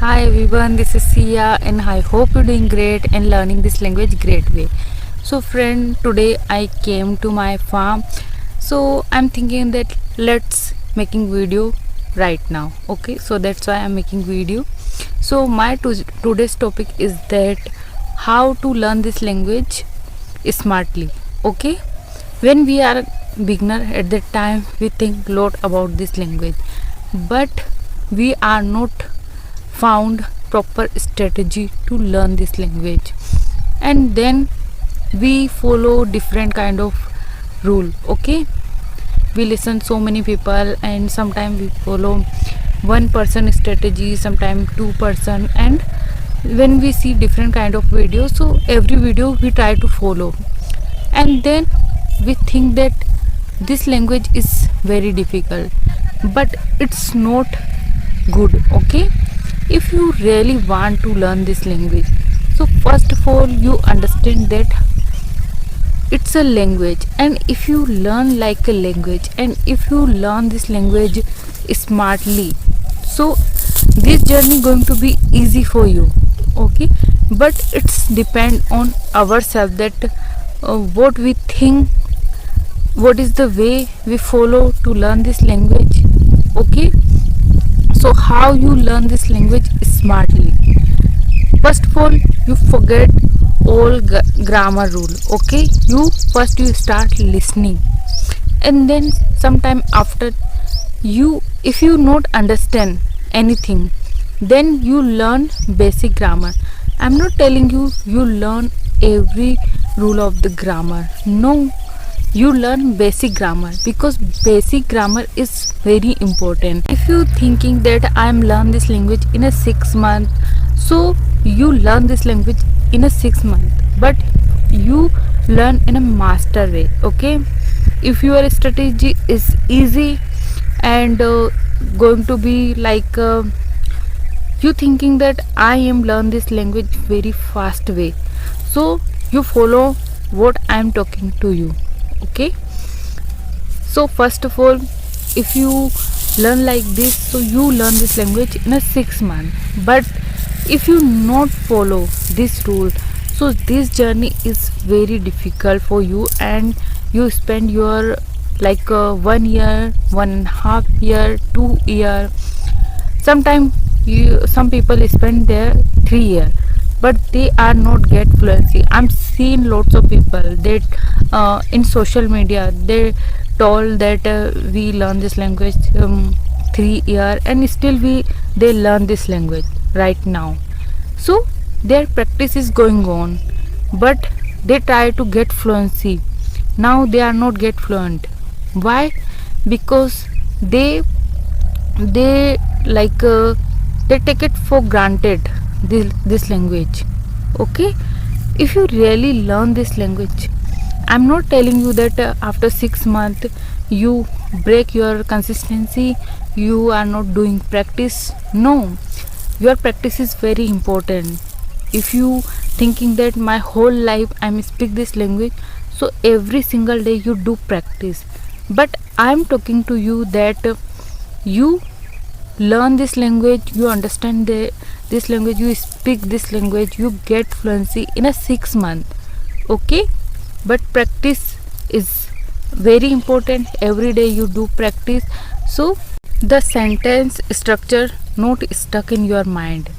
Hi everyone, this is Sia and I hope you're doing great and learning this language great way. So friend, today I came to my farm. So I'm thinking that let's making video right now. Okay, so that's why I'm making video. So my today's topic is that how to learn this language smartly. Okay, when we are beginner at that time we think lot about this language, but we are not found proper strategy to learn this language, and then we follow different kind of rule. Okay, we listen so many people and sometimes we follow one person strategy, sometimes two person, and when we see different kind of videos, so every video we try to follow, and then we think that this language is very difficult, but it's not good. Okay, if you really want to learn this language, so first of all you understand that it's a language, and if you learn like a language and if you learn this language smartly, so this journey going to be easy for you. Okay, but it's depend on ourselves that what we think, what is the way we follow to learn this language. Okay, so how you learn this language smartly? First of all you forget all grammar rule. Okay, you start listening, and then sometime after you, if you not understand anything, then you learn basic grammar. I'm not telling you you learn every rule of the grammar. No, you learn basic grammar, because basic grammar is very important. If you thinking that I'm learn this language in a 6 month, so you learn this language in a 6 month, but you learn in a master way. Okay, if your strategy is easy and going to be like you thinking that I am learn this language very fast way, so you follow what I'm talking to you. Okay, so first of all if you learn like this, so you learn this language in a 6 month, but if you not follow this rule, so this journey is very difficult for you, and you spend your like 1 year, 1.5 year, 2 year, sometimes some people spend their 3 year, but they are not get fluency. I'm seeing lots of people that in social media they told that we learn this language 3 year and still they learn this language right now. So their practice is going on, but they try to get fluency. Now they are not get fluent. Why? Because they like they take it for granted, this language. Okay, if you really learn this language, I'm not telling you that after 6 months you break your consistency, you are not doing practice. No, your practice is very important. If you thinking that my whole life I'm speak this language, so every single day you do practice, but I'm talking to you that you learn this language, you understand this language, you speak this language, you get fluency in a 6 month. Okay, but practice is very important. Every day you do practice, so the sentence structure not stuck in your mind.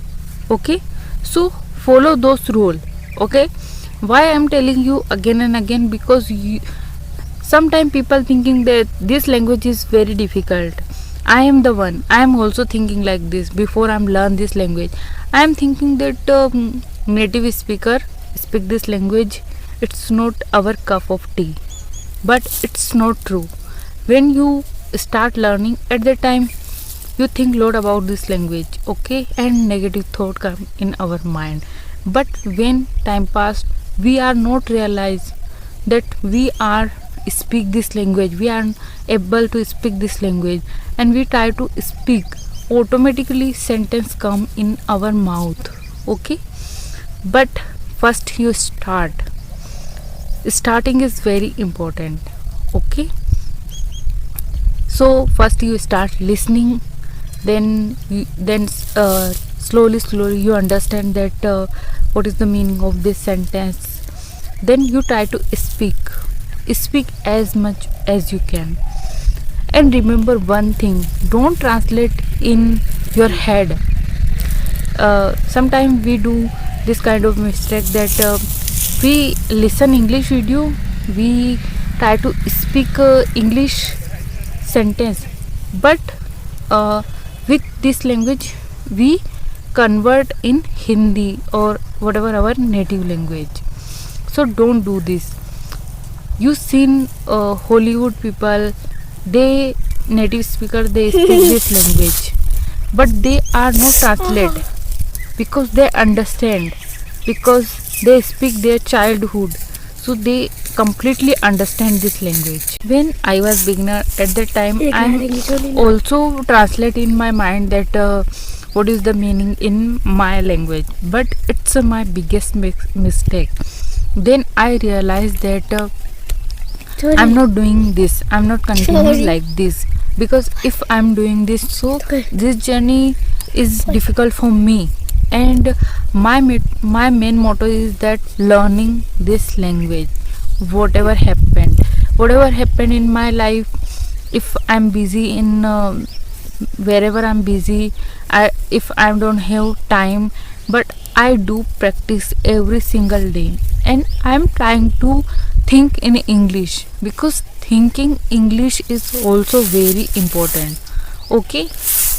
Okay, so follow those rule. Okay, why I'm telling you again and again? Because sometimes people thinking that this language is very difficult. I am the one, I am also thinking like this. Before I'm learn this language, I am thinking that native speaker speak this language, it's not our cup of tea, but it's not true. When you start learning, at the time you think lot about this language. Okay, and negative thought come in our mind, but when time passed, we are not realize that we are speak this language, we are able to speak this language, and we try to speak, automatically sentence come in our mouth. Okay, but first you starting is very important. Okay, so first you start listening, then slowly you understand that what is the meaning of this sentence. Then you try to speak as much as you can. And remember one thing, don't translate in your head. Sometimes we do this kind of mistake that we listen English video, we try to speak English sentence, but with this language we convert in Hindi or whatever our native language. So don't do this. You seen Hollywood people, they native speaker, they speak this language, but they are not translate because they understand, because they speak their childhood, so they completely understand this language. When I was beginner at that time, I also translate in my mind that what is the meaning in my language, but it's my biggest mistake. Then I realized that I'm not doing this, I'm not continuing like this, because if I'm doing this, so this journey is difficult for me. And my main motto is that learning this language, whatever happened in my life, if I'm busy in wherever I'm busy, if I don't have time, but I do practice every single day, and I'm trying to think in English, because thinking English is also very important. Okay,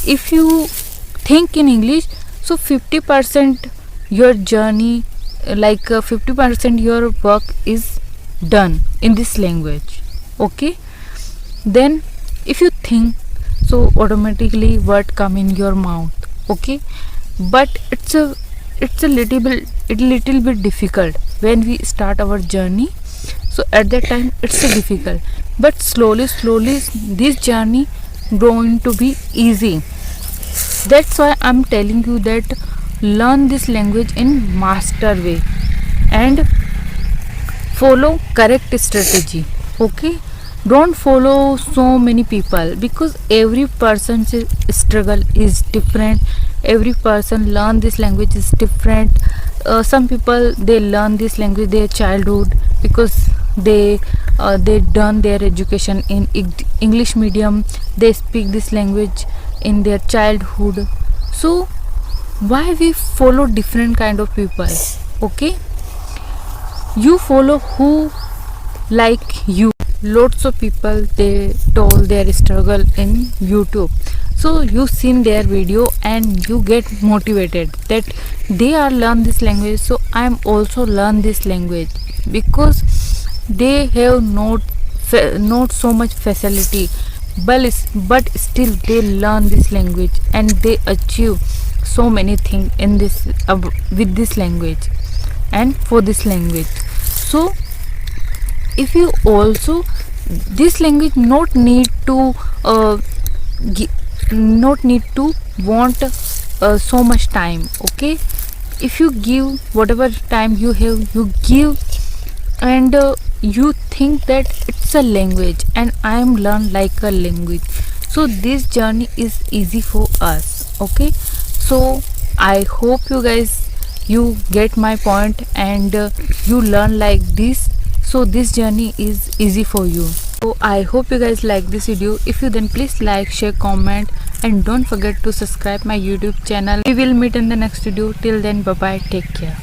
if you think in English, so 50% your journey, like 50% your work is done in this language. Okay, then if you think, so automatically word come in your mouth. Okay, but it's a little bit difficult when we start our journey. So at that time it's difficult, but slowly this journey going to be easy. That's why I'm telling you that learn this language in master way and follow correct strategy. Okay, don't follow so many people, because every person's struggle is different, every person learn this language is different. Some people, they learn this language their childhood, because they done their education in English medium, they speak this language in their childhood. So why we follow different kind of people? Okay, you follow who like you. Lots of people, they told their struggle in YouTube, so you seen their video and you get motivated that they are learn this language, so I am also learn this language, because they have not so much facility, but still they learn this language and they achieve so many things in this with this language and for this language. So if you also, this language not need to want so much time. Okay, if you give whatever time you have, you give, and you think that it's a language and I am learn like a language, so this journey is easy for us. Okay, so I hope you guys, you get my point and you learn like this, so this journey is easy for you. So I hope you guys like this video. If you, then please like, share, comment, and don't forget to subscribe my YouTube channel. We will meet in the next video. Till then, bye bye, take care.